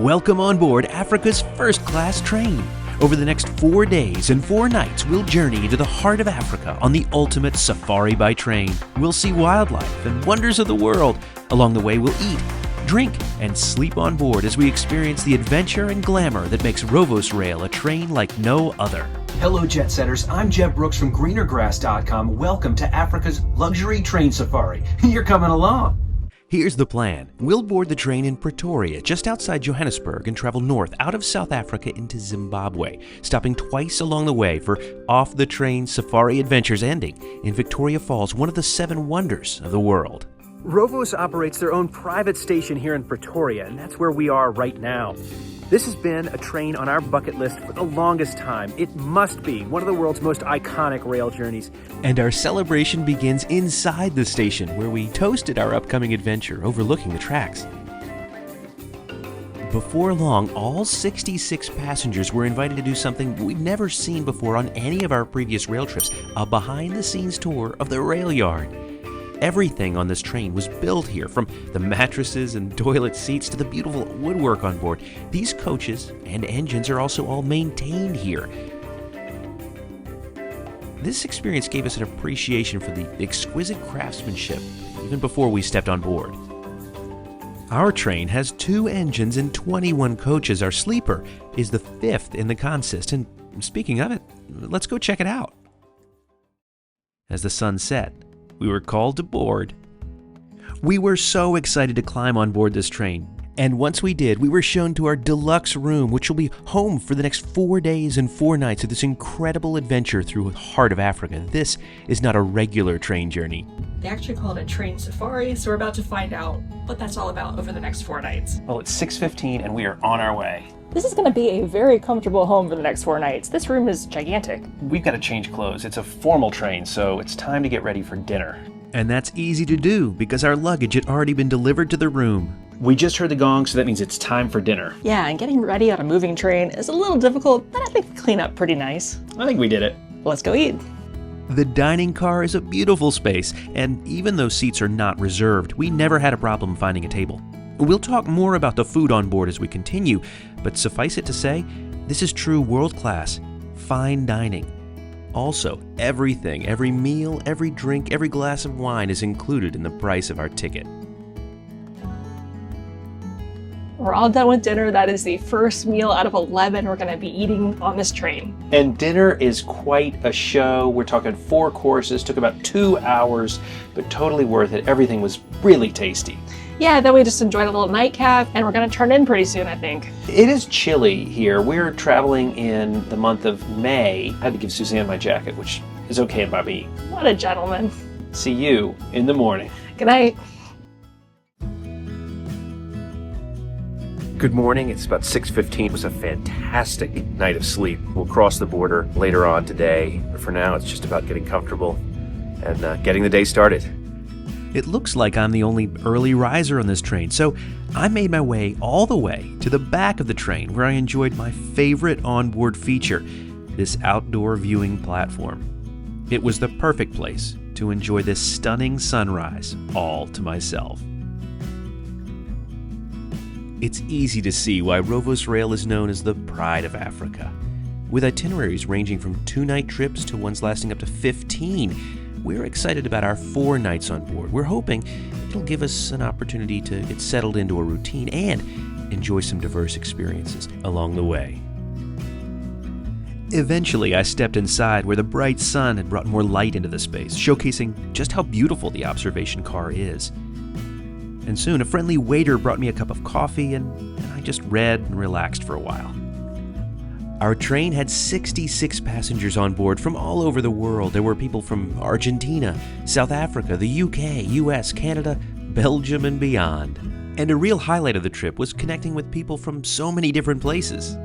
Welcome on board Africa's First Class train. Over the next 4 days and 4 nights, we'll journey into the heart of Africa on the ultimate safari by train. We'll see wildlife and wonders of the world. Along the way, we'll eat, drink, and sleep on board as we experience the adventure and glamour that makes Rovos Rail a train like no other. Hello, Jet Setters. I'm Jeb Brooks from greenergrass.com. Welcome to Africa's luxury train safari. You're coming along. Here's the plan. We'll board the train in Pretoria, just outside Johannesburg, and travel north out of South Africa into Zimbabwe, stopping twice along the way for off-the-train safari adventures ending in Victoria Falls, one of the 7 wonders of the world. Rovos operates their own private station here in Pretoria, and that's where we are right now. This has been a train on our bucket list for the longest time. It must be one of the world's most iconic rail journeys. And our celebration begins inside the station, where we toasted our upcoming adventure overlooking the tracks. Before long, all 66 passengers were invited to do something we'd never seen before on any of our previous rail trips, a behind-the-scenes tour of the rail yard. Everything on this train was built here, from the mattresses and toilet seats to the beautiful woodwork on board. These coaches and engines are also all maintained here. This experience gave us an appreciation for the exquisite craftsmanship even before we stepped on board. Our train has 2 engines and 21 coaches. Our sleeper is the 5th in the consist. And speaking of it, let's go check it out. As the sun set, we were called to board. We were so excited to climb on board this train. And once we did, we were shown to our deluxe room, which will be home for the next 4 days and 4 nights of this incredible adventure through the heart of Africa. This is not a regular train journey. They actually call it a train safari, so we're about to find out what that's all about over the next 4 nights. Well, it's 6:15 and we are on our way. This is going to be a very comfortable home for the next 4 nights. This room is gigantic. We've got to change clothes. It's a formal train, so it's time to get ready for dinner. And that's easy to do because our luggage had already been delivered to the room. We just heard the gong, so that means it's time for dinner. Yeah, and getting ready on a moving train is a little difficult, but I think we clean up pretty nice. I think we did it. Let's go eat. The dining car is a beautiful space, and even though seats are not reserved, we never had a problem finding a table. We'll talk more about the food on board as we continue, but suffice it to say, this is true world-class, fine dining. Also, everything, every meal, every drink, every glass of wine is included in the price of our ticket. We're all done with dinner. That is the first meal out of 11 we're going to be eating on this train. And dinner is quite a show. We're talking 4 courses, took about 2 hours, but totally worth it. Everything was really tasty. Yeah, then we just enjoyed a little nightcap, and we're going to turn in pretty soon, I think. It is chilly here. We're traveling in the month of May. I had to give Suzanne my jacket, which is okay by me. What a gentleman. See you in the morning. Good night. Good morning. It's about 6:15. It was a fantastic night of sleep. We'll cross the border later on today, but for now it's just about getting comfortable and getting the day started. It looks like I'm the only early riser on this train, so I made my way all the way to the back of the train where I enjoyed my favorite onboard feature, this outdoor viewing platform. It was the perfect place to enjoy this stunning sunrise all to myself. It's easy to see why Rovos Rail is known as the pride of Africa. With itineraries ranging from 2-night trips to ones lasting up to 15, we're excited about our 4 nights on board. We're hoping it'll give us an opportunity to get settled into a routine and enjoy some diverse experiences along the way. Eventually, I stepped inside where the bright sun had brought more light into the space, showcasing just how beautiful the observation car is. And soon, a friendly waiter brought me a cup of coffee, and I just read and relaxed for a while. Our train had 66 passengers on board from all over the world. There were people from Argentina, South Africa, the UK, US, Canada, Belgium, and beyond. And a real highlight of the trip was connecting with people from so many different places.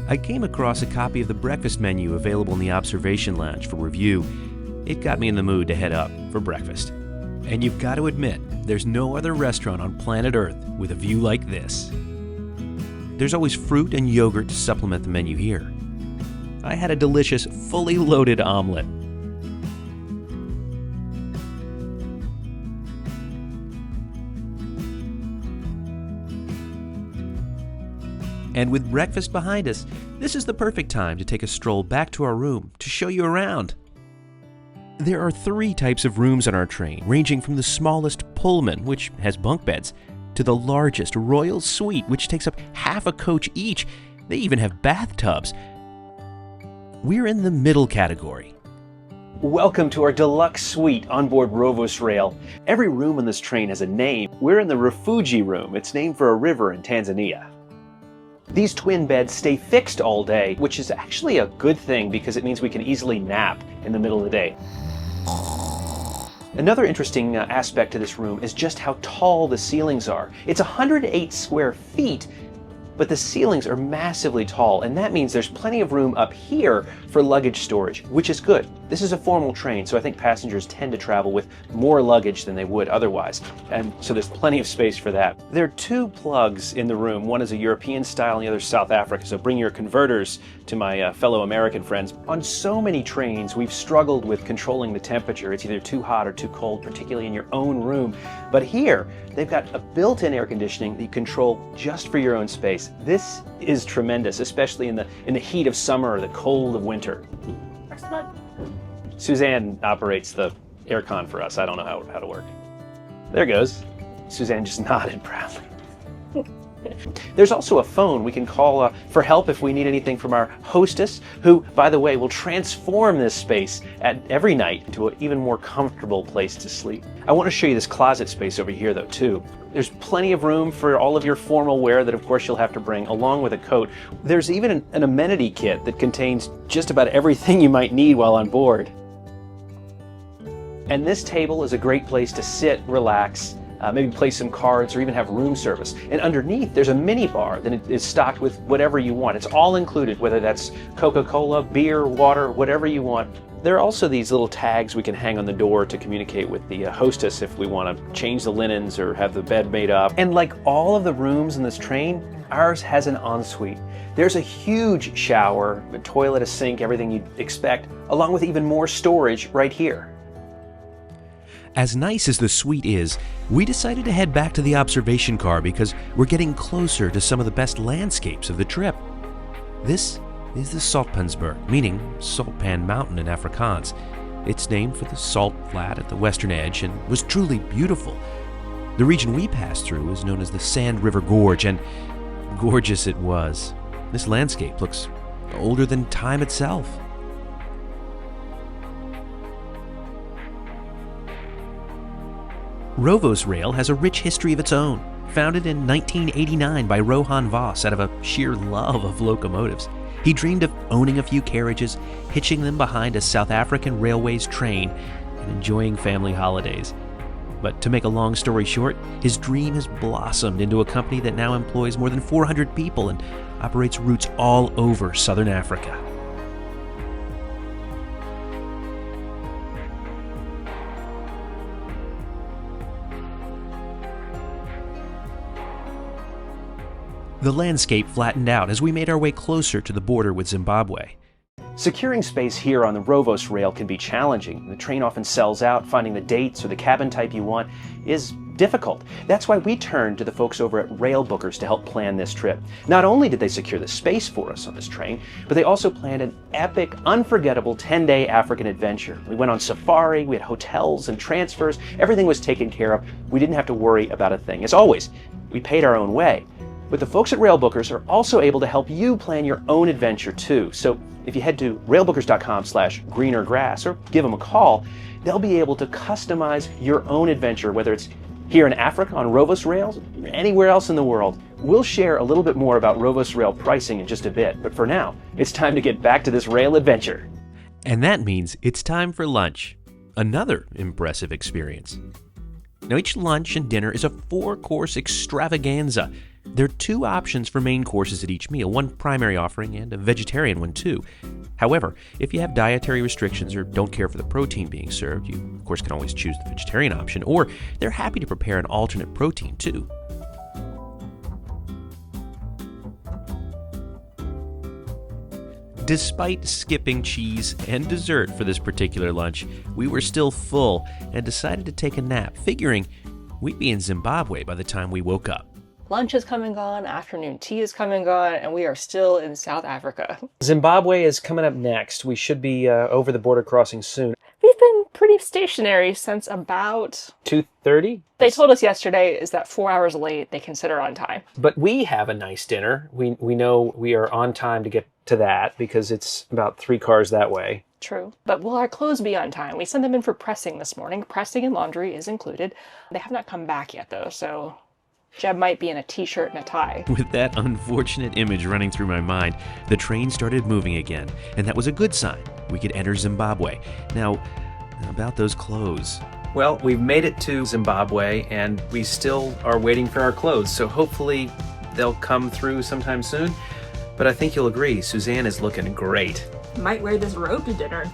I came across a copy of the breakfast menu available in the observation lounge for review. It got me in the mood to head up for breakfast. And you've got to admit, there's no other restaurant on planet Earth with a view like this. There's always fruit and yogurt to supplement the menu here. I had a delicious, fully loaded omelet. And with breakfast behind us, this is the perfect time to take a stroll back to our room to show you around. There are 3 types of rooms on our train, ranging from the smallest Pullman, which has bunk beds, to the largest Royal Suite, which takes up half a coach each. They even have bathtubs. We're in the middle category. Welcome to our Deluxe Suite on board Rovos Rail. Every room on this train has a name. We're in the Refugi room. It's named for a river in Tanzania. These twin beds stay fixed all day, which is actually a good thing because it means we can easily nap in the middle of the day. Another interesting aspect to this room is just how tall the ceilings are. It's 108 square feet, but the ceilings are massively tall, and that means there's plenty of room up here for luggage storage, which is good. This is a formal train, so I think passengers tend to travel with more luggage than they would otherwise, and so there's plenty of space for that. There are 2 plugs in the room. One is a European style and the other is South Africa, so bring your converters to my fellow American friends. On so many trains, we've struggled with controlling the temperature. It's either too hot or too cold, particularly in your own room. But here, they've got a built-in air conditioning that you control just for your own space. This is tremendous, especially in the heat of summer or the cold of winter. Suzanne operates the aircon for us. I don't know how to work. There goes. Suzanne just nodded proudly. There's also a phone we can call for help if we need anything from our hostess, who, by the way, will transform this space every night into an even more comfortable place to sleep. I want to show you this closet space over here, though, too. There's plenty of room for all of your formal wear that, of course, you'll have to bring along with a coat. There's even an amenity kit that contains just about everything you might need while on board. And this table is a great place to sit, relax, maybe play some cards or even have room service. And underneath there's a mini bar that is stocked with whatever you want. It's all included, whether that's Coca-Cola, beer, water, whatever you want. There are also these little tags we can hang on the door to communicate with the hostess if we want to change the linens or have the bed made up. And like all of the rooms in this train, ours has an ensuite. There's a huge shower, a toilet, a sink, everything you'd expect, along with even more storage right here. As nice as the suite is, we decided to head back to the observation car because we're getting closer to some of the best landscapes of the trip. This is the Saltpansberg, meaning Salt Pan Mountain in Afrikaans. It's named for the salt flat at the western edge and was truly beautiful. The region we passed through is known as the Sand River Gorge, and gorgeous it was. This landscape looks older than time itself. Rovos Rail has a rich history of its own, founded in 1989 by Rohan Voss out of a sheer love of locomotives. He dreamed of owning a few carriages, hitching them behind a South African Railways train, and enjoying family holidays. But to make a long story short, his dream has blossomed into a company that now employs more than 400 people and operates routes all over southern Africa. The landscape flattened out as we made our way closer to the border with Zimbabwe. Securing space here on the Rovos Rail can be challenging. The train often sells out. Finding the dates or the cabin type you want is difficult. That's why we turned to the folks over at Railbookers to help plan this trip. Not only did they secure the space for us on this train, but they also planned an epic, unforgettable 10-day African adventure. We went on safari, we had hotels and transfers, everything was taken care of. We didn't have to worry about a thing. As always, we paid our own way. But the folks at Railbookers are also able to help you plan your own adventure too. So if you head to railbookers.com/greenergrass or give them a call, they'll be able to customize your own adventure, whether it's here in Africa on Rovos Rails or anywhere else in the world. We'll share a little bit more about Rovos Rail pricing in just a bit, but for now, it's time to get back to this rail adventure. And that means it's time for lunch. Another impressive experience. Now, each lunch and dinner is a 4-course extravaganza. There are 2 options for main courses at each meal, one primary offering and a vegetarian one too. However, if you have dietary restrictions or don't care for the protein being served, you of course can always choose the vegetarian option, or they're happy to prepare an alternate protein too. Despite skipping cheese and dessert for this particular lunch, we were still full and decided to take a nap, figuring we'd be in Zimbabwe by the time we woke up. Lunch has come and gone, afternoon tea has come and gone, and we are still in South Africa. Zimbabwe is coming up next. We should be over the border crossing soon. We've been pretty stationary since about 2:30? They told us yesterday is that 4 hours late they consider on time. But we have a nice dinner. We know we are on time to get to that because it's about 3 cars that way. True. But will our clothes be on time? We sent them in for pressing this morning. Pressing and laundry is included. They have not come back yet, though, so Jeb might be in a t-shirt and a tie. With that unfortunate image running through my mind, the train started moving again, and that was a good sign. We could enter Zimbabwe. Now, about those clothes. Well, we've made it to Zimbabwe, and we still are waiting for our clothes, so hopefully they'll come through sometime soon. But I think you'll agree, Suzanne is looking great. Might wear this robe to dinner.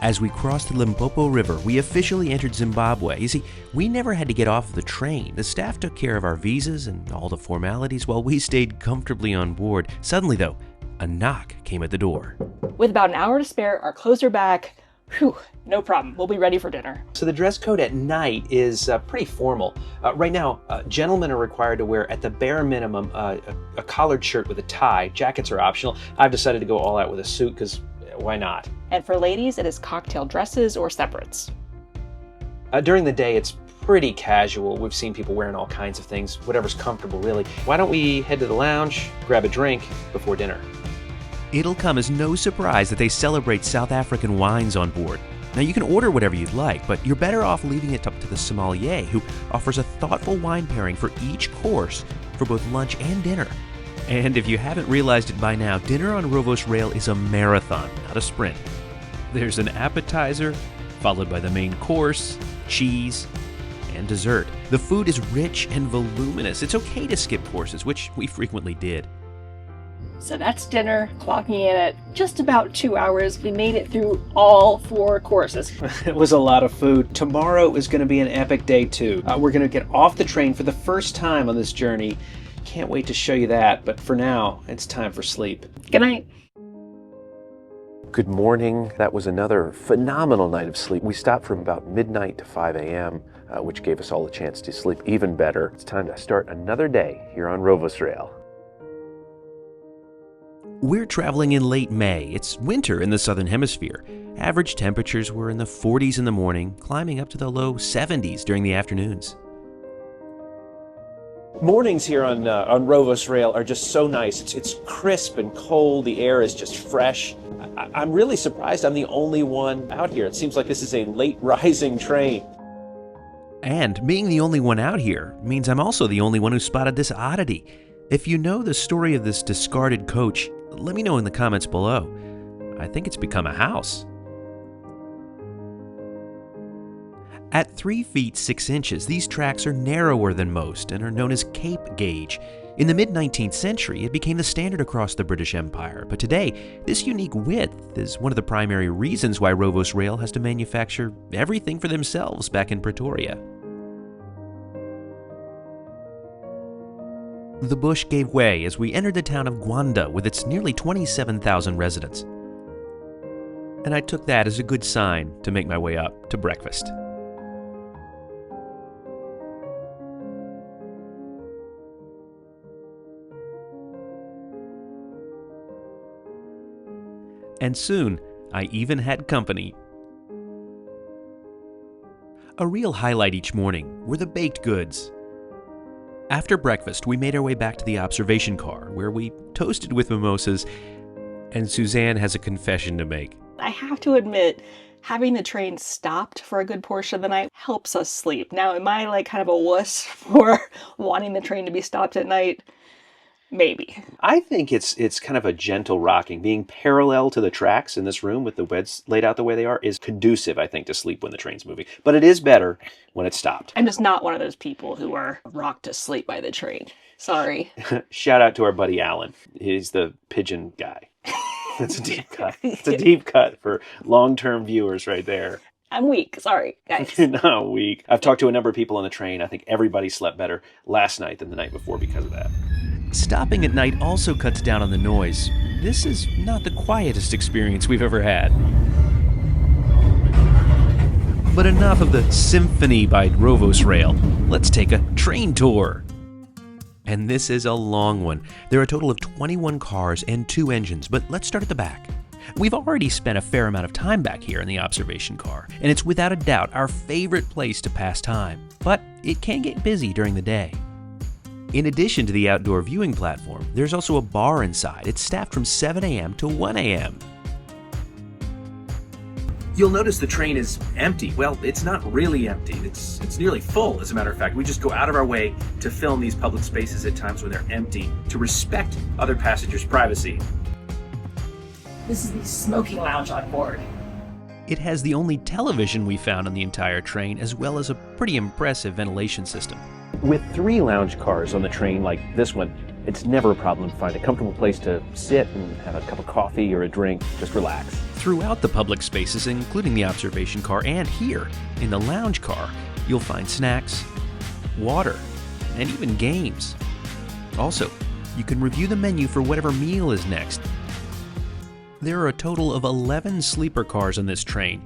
As we crossed the Limpopo River, we officially entered Zimbabwe. You see, we never had to get off the train. The staff took care of our visas and all the formalities while we stayed comfortably on board. Suddenly, though, a knock came at the door. With about an hour to spare, our clothes are back. Whew, no problem. We'll be ready for dinner. So the dress code at night is pretty formal. Right now, gentlemen are required to wear, at the bare minimum, a collared shirt with a tie. Jackets are optional. I've decided to go all out with a suit because why not? And for ladies, it is cocktail dresses or separates. During the day, it's pretty casual. We've seen people wearing all kinds of things, whatever's comfortable, really. Why don't we head to the lounge, grab a drink before dinner? It'll come as no surprise that they celebrate South African wines on board. Now, you can order whatever you'd like, but you're better off leaving it up to the sommelier, who offers a thoughtful wine pairing for each course for both lunch and dinner. And if you haven't realized it by now, dinner on Rovos Rail is a marathon, not a sprint. There's an appetizer, followed by the main course, cheese, and dessert. The food is rich and voluminous. It's okay to skip courses, which we frequently did. So that's dinner, clocking in at just about 2 hours. We made it through all 4 courses. It was a lot of food. Tomorrow is going to be an epic day, too. We're going to get off the train for the first time on this journey. Can't wait to show you that, but for now, it's time for sleep. Good night. Good morning. That was another phenomenal night of sleep. We stopped from about midnight to 5 a.m., which gave us all a chance to sleep even better. It's time to start another day here on Rovos Rail. We're traveling in late May. It's winter in the southern hemisphere. Average temperatures were in the 40s in the morning, climbing up to the low 70s during the afternoons. Mornings here on Rovos Rail are just so nice. It's crisp and cold. The air is just fresh. I'm really surprised I'm the only one out here. It seems like this is a late rising train. And being the only one out here means I'm also the only one who spotted this oddity. If you know the story of this discarded coach, let me know in the comments below. I think it's become a house. At 3 feet 6 inches, these tracks are narrower than most and are known as Cape gauge. In the mid-19th century, it became the standard across the British Empire, but today, this unique width is one of the primary reasons why Rovos Rail has to manufacture everything for themselves back in Pretoria. The bush gave way as we entered the town of Gwanda with its nearly 27,000 residents. And I took that as a good sign to make my way up to breakfast. And soon, I even had company. A real highlight each morning were the baked goods. After breakfast, we made our way back to the observation car, where we toasted with mimosas, and Suzanne has a confession to make. I have to admit, having the train stopped for a good portion of the night helps us sleep. Now, am I like kind of a wuss for wanting the train to be stopped at night? Maybe. I think it's kind of a gentle rocking. Being parallel to the tracks in this room with the beds laid out the way they are is conducive, I think, to sleep when the train's moving. But it is better when it's stopped. I'm just not one of those people who are rocked to sleep by the train. Sorry. Shout out to our buddy Alan. He's the pigeon guy. That's a deep cut. It's a deep cut for long-term viewers right there. I'm weak. Sorry, guys. You're not weak. I've talked to a number of people on the train. I think everybody slept better last night than the night before because of that. Stopping at night also cuts down on the noise. This is not the quietest experience we've ever had. But enough of the symphony by Rovos Rail. Let's take a train tour. And this is a long one. There are a total of 21 cars and 2 engines, but let's start at the back. We've already spent a fair amount of time back here in the observation car, and it's without a doubt our favorite place to pass time. But it can get busy during the day. In addition to the outdoor viewing platform, there's also a bar inside. It's staffed from 7 a.m. to 1 a.m. You'll notice the train is empty. Well, it's not really empty. It's nearly full, as a matter of fact. We just go out of our way to film these public spaces at times when they're empty to respect other passengers' privacy. This is the smoking lounge on board. It has the only television we found on the entire train, as well as a pretty impressive ventilation system. With 3 lounge cars on the train like this one, it's never a problem to find a comfortable place to sit and have a cup of coffee or a drink, just relax. Throughout the public spaces, including the observation car and here in the lounge car, you'll find snacks, water, and even games. Also, you can review the menu for whatever meal is next. There are a total of 11 sleeper cars on this train.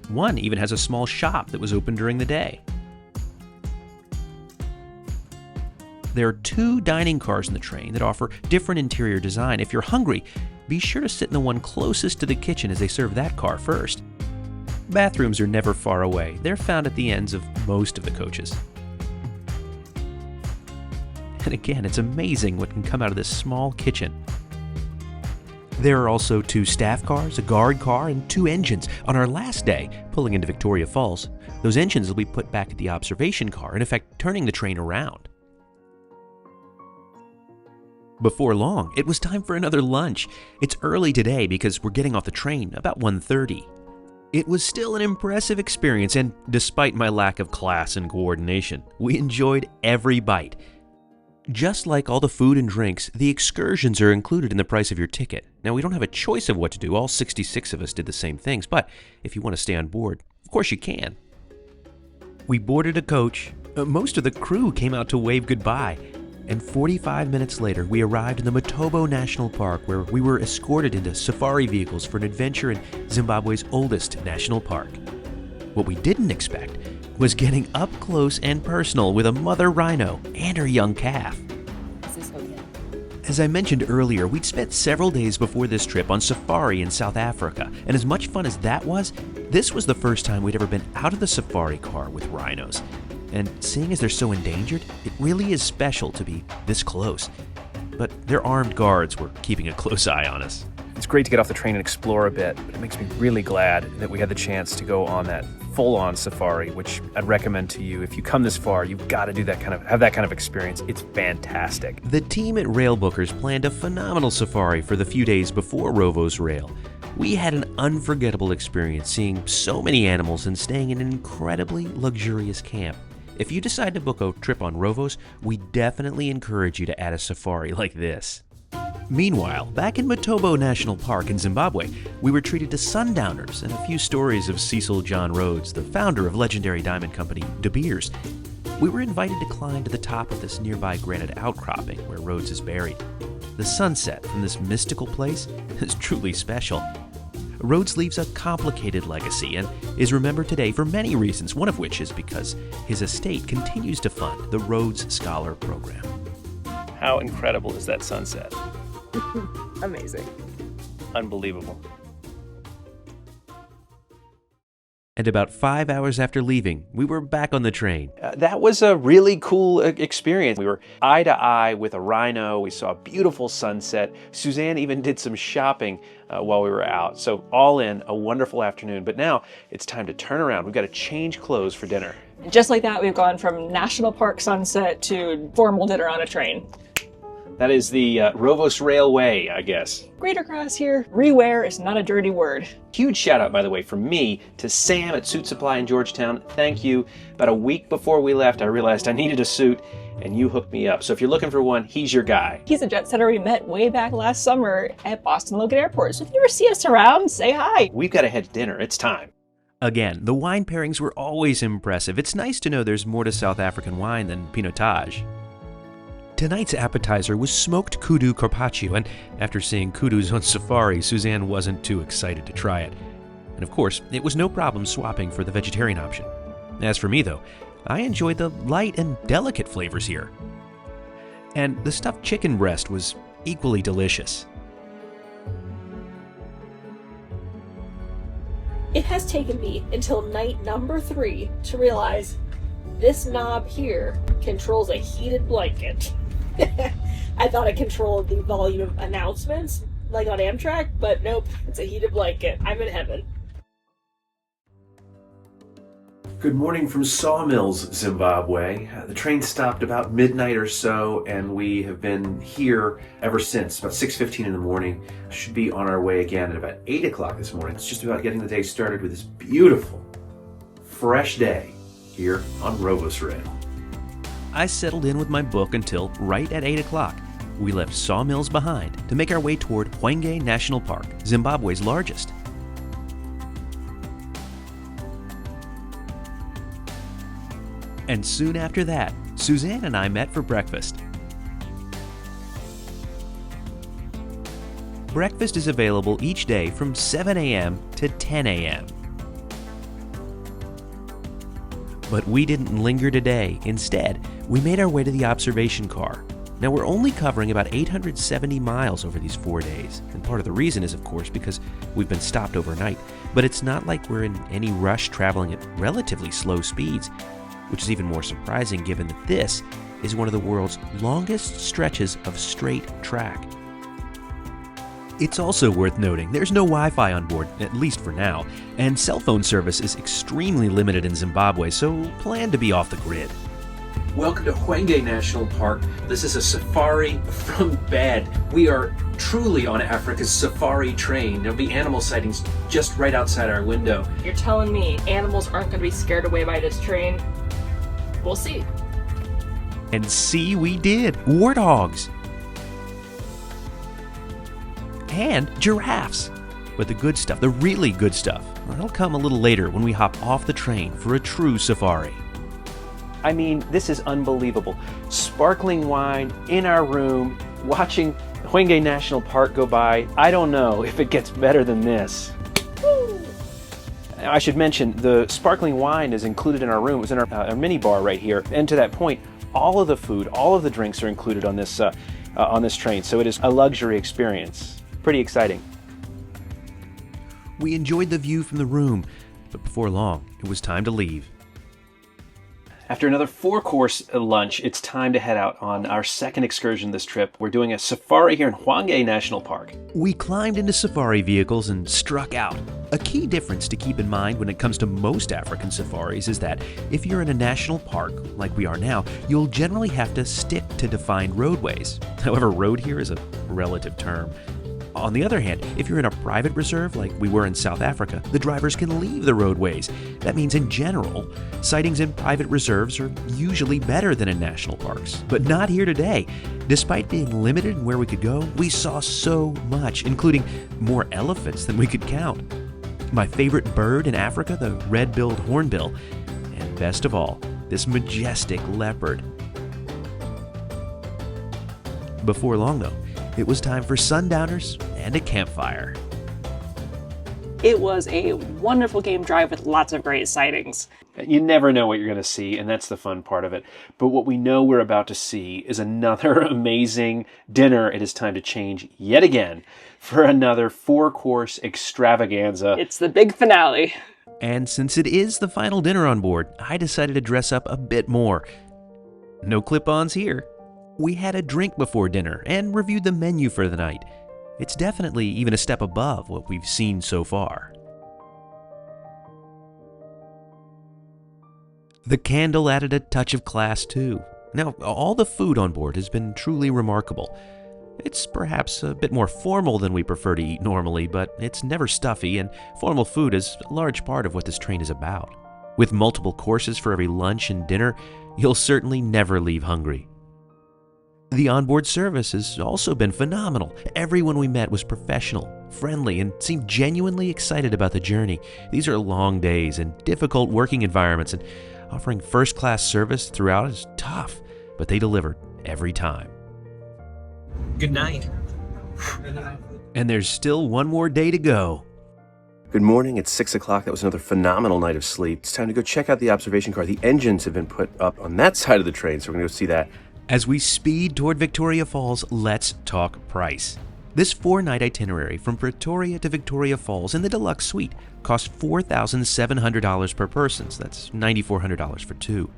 One even has a small shop that was open during the day. There are 2 dining cars in the train that offer different interior design. If you're hungry, be sure to sit in the one closest to the kitchen as they serve that car first. Bathrooms are never far away. They're found at the ends of most of the coaches. And again, it's amazing what can come out of this small kitchen. There are also 2 staff cars, a guard car, and 2 engines. On our last day, pulling into Victoria Falls, those engines will be put back at the observation car, in effect turning the train around. Before long, it was time for another lunch. It's early today because we're getting off the train about 1:30. It was still an impressive experience, and despite my lack of class and coordination, we enjoyed every bite. Just like all the food and drinks, the excursions are included in the price of your ticket. Now, we don't have a choice of what to do. All 66 of us did the same things, but if you want to stay on board, of course you can. We boarded a coach. Most of the crew came out to wave goodbye. And 45 minutes later, we arrived in the Matobo National Park, where we were escorted into safari vehicles for an adventure in Zimbabwe's oldest national park. What we didn't expect was getting up close and personal with a mother rhino and her young calf. As I mentioned earlier, we'd spent several days before this trip on safari in South Africa, and as much fun as that was, this was the first time we'd ever been out of the safari car with rhinos. And seeing as they're so endangered, it really is special to be this close. But their armed guards were keeping a close eye on us. It's great to get off the train and explore a bit, but it makes me really glad that we had the chance to go on that full-on safari, which I'd recommend to you. If you come this far, you've got to have that kind of experience. It's fantastic. The team at Railbookers planned a phenomenal safari for the few days before Rovos Rail. We had an unforgettable experience seeing so many animals and staying in an incredibly luxurious camp. If you decide to book a trip on Rovos, we definitely encourage you to add a safari like this. Meanwhile, back in Matobo National Park in Zimbabwe, we were treated to sundowners and a few stories of Cecil John Rhodes, the founder of legendary diamond company De Beers. We were invited to climb to the top of this nearby granite outcropping where Rhodes is buried. The sunset from this mystical place is truly special. Rhodes leaves a complicated legacy and is remembered today for many reasons, one of which is because his estate continues to fund the Rhodes Scholar Program. How incredible is that sunset? Amazing. Unbelievable. And about 5 hours after leaving, we were back on the train. That was a really cool experience. We were eye to eye with a rhino. We saw a beautiful sunset. Suzanne even did some shopping while we were out. So all in, a wonderful afternoon. But now it's time to turn around. We've got to change clothes for dinner. Just like that, we've gone from national park sunset to formal dinner on a train. That is the Rovos Rail way, I guess. Greater Grass here. Rewear is not a dirty word. Huge shout out, by the way, from me to Sam at Suit Supply in Georgetown. Thank you. About a week before we left, I realized I needed a suit, and you hooked me up. So if you're looking for one, he's your guy. He's a jet setter we met way back last summer at Boston Logan Airport. So if you ever see us around, say hi. We've got to head to dinner. It's time. Again, the wine pairings were always impressive. It's nice to know there's more to South African wine than Pinotage. Tonight's appetizer was smoked kudu carpaccio, and after seeing kudus on safari, Suzanne wasn't too excited to try it. And of course, it was no problem swapping for the vegetarian option. As for me though, I enjoyed the light and delicate flavors here. And the stuffed chicken breast was equally delicious. It has taken me until night number 3 to realize this knob here controls a heated blanket. I thought it controlled the volume of announcements, like on Amtrak, but nope, it's a heated blanket. I'm in heaven. Good morning from Sawmills, Zimbabwe. The train stopped about midnight or so, and we have been here ever since, about 6:15 in the morning. Should be on our way again at about 8 o'clock this morning. It's just about getting the day started with this beautiful, fresh day here on Rovos Rail. I settled in with my book until right at 8 o'clock. We left Sawmills behind to make our way toward Hwange National Park, Zimbabwe's largest. And soon after that, Suzanne and I met for breakfast. Breakfast is available each day from 7 a.m. to 10 a.m. But we didn't linger today. Instead, we made our way to the observation car. Now, we're only covering about 870 miles over these 4 days. And part of the reason is, of course, because we've been stopped overnight. But it's not like we're in any rush traveling at relatively slow speeds, which is even more surprising given that this is one of the world's longest stretches of straight track. It's also worth noting there's no Wi-Fi on board, at least for now, and cell phone service is extremely limited in Zimbabwe, so plan to be off the grid. Welcome to Hwange National Park. This is a safari from bed. We are truly on Africa's safari train. There'll be animal sightings just right outside our window. You're telling me animals aren't going to be scared away by this train? We'll see. And see, we did. Warthogs. And giraffes. But the good stuff, the really good stuff, that'll come a little later when we hop off the train for a true safari. I mean, this is unbelievable. Sparkling wine in our room, watching Hwange National Park go by. I don't know if it gets better than this. I should mention, the sparkling wine is included in our room. It was in our mini bar right here. And to that point, all of the food, all of the drinks are included on this train. So it is a luxury experience. Pretty exciting. We enjoyed the view from the room, but before long, it was time to leave. After another 4-course lunch, it's time to head out on our second excursion this trip. We're doing a safari here in Hwange National Park. We climbed into safari vehicles and struck out. A key difference to keep in mind when it comes to most African safaris is that if you're in a national park, like we are now, you'll generally have to stick to defined roadways. However, road here is a relative term. On the other hand, if you're in a private reserve like we were in South Africa, the drivers can leave the roadways. That means in general, sightings in private reserves are usually better than in national parks. But not here today. Despite being limited in where we could go, we saw so much, including more elephants than we could count. My favorite bird in Africa, the red-billed hornbill, and best of all, this majestic leopard. Before long though, it was time for sundowners and a campfire. It was a wonderful game drive with lots of great sightings. You never know what you're going to see, and that's the fun part of it. But what we know we're about to see is another amazing dinner. It is time to change yet again for another 4-course extravaganza. It's the big finale. And since it is the final dinner on board, I decided to dress up a bit more. No clip-ons here. We had a drink before dinner and reviewed the menu for the night. It's definitely even a step above what we've seen so far. The candle added a touch of class too. Now, all the food on board has been truly remarkable. It's perhaps a bit more formal than we prefer to eat normally, but it's never stuffy, and formal food is a large part of what this train is about. With multiple courses for every lunch and dinner, you'll certainly never leave hungry. The onboard service has also been phenomenal. Everyone we met was professional, friendly, and seemed genuinely excited about the journey. These are long days and difficult working environments, and offering first-class service throughout is tough, but they delivered every time. Good night. And there's still one more day to go. Good morning, it's 6 o'clock. That was another phenomenal night of sleep. It's time to go check out the observation car. The engines have been put up on that side of the train, so we're going to go see that. As we speed toward Victoria Falls, let's talk price. This 4-night itinerary from Pretoria to Victoria Falls in the Deluxe Suite cost $4,700 per person, so that's $9,400 for two.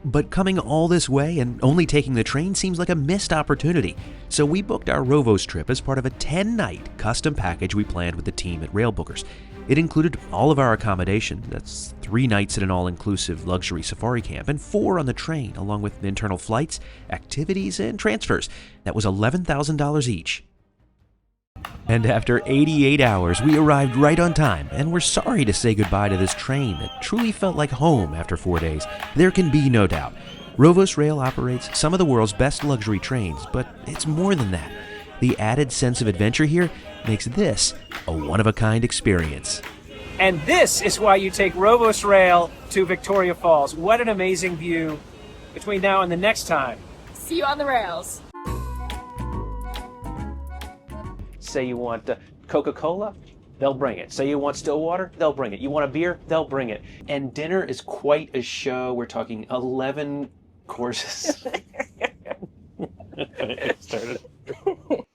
But coming all this way and only taking the train seems like a missed opportunity, so we booked our Rovos trip as part of a 10-night custom package we planned with the team at Railbookers. It included all of our accommodation, that's 3 nights at an all-inclusive luxury safari camp, and 4 on the train, along with internal flights, activities, and transfers. That was $11,000 each. And after 88 hours, we arrived right on time, and we're sorry to say goodbye to this train that truly felt like home after 4 days. There can be no doubt. Rovos Rail operates some of the world's best luxury trains, but it's more than that. The added sense of adventure here makes this a one-of-a-kind experience. And this is why you take Rovos Rail to Victoria Falls. What an amazing view between now and the next time. See you on the rails. Say you want Coca-Cola, they'll bring it. Say you want still water, they'll bring it. You want a beer, they'll bring it. And dinner is quite a show. We're talking 11 courses.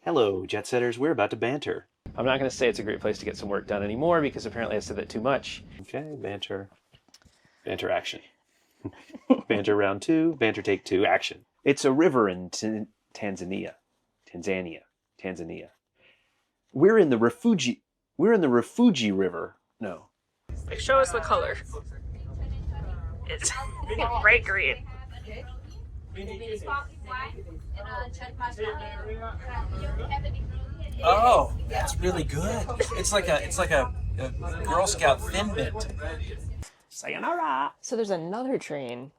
Hello, jet setters. We're about to banter. I'm not going to say it's a great place to get some work done anymore because apparently I said that too much. Okay, banter. Banter action. Banter round 2, banter take 2, action. It's a river in Tanzania. We're in the Rufiji River. No. Show us the color. It's bright green. Oh, that's really good. It's like a Girl Scout Thin Mint. Sayonara. So there's another train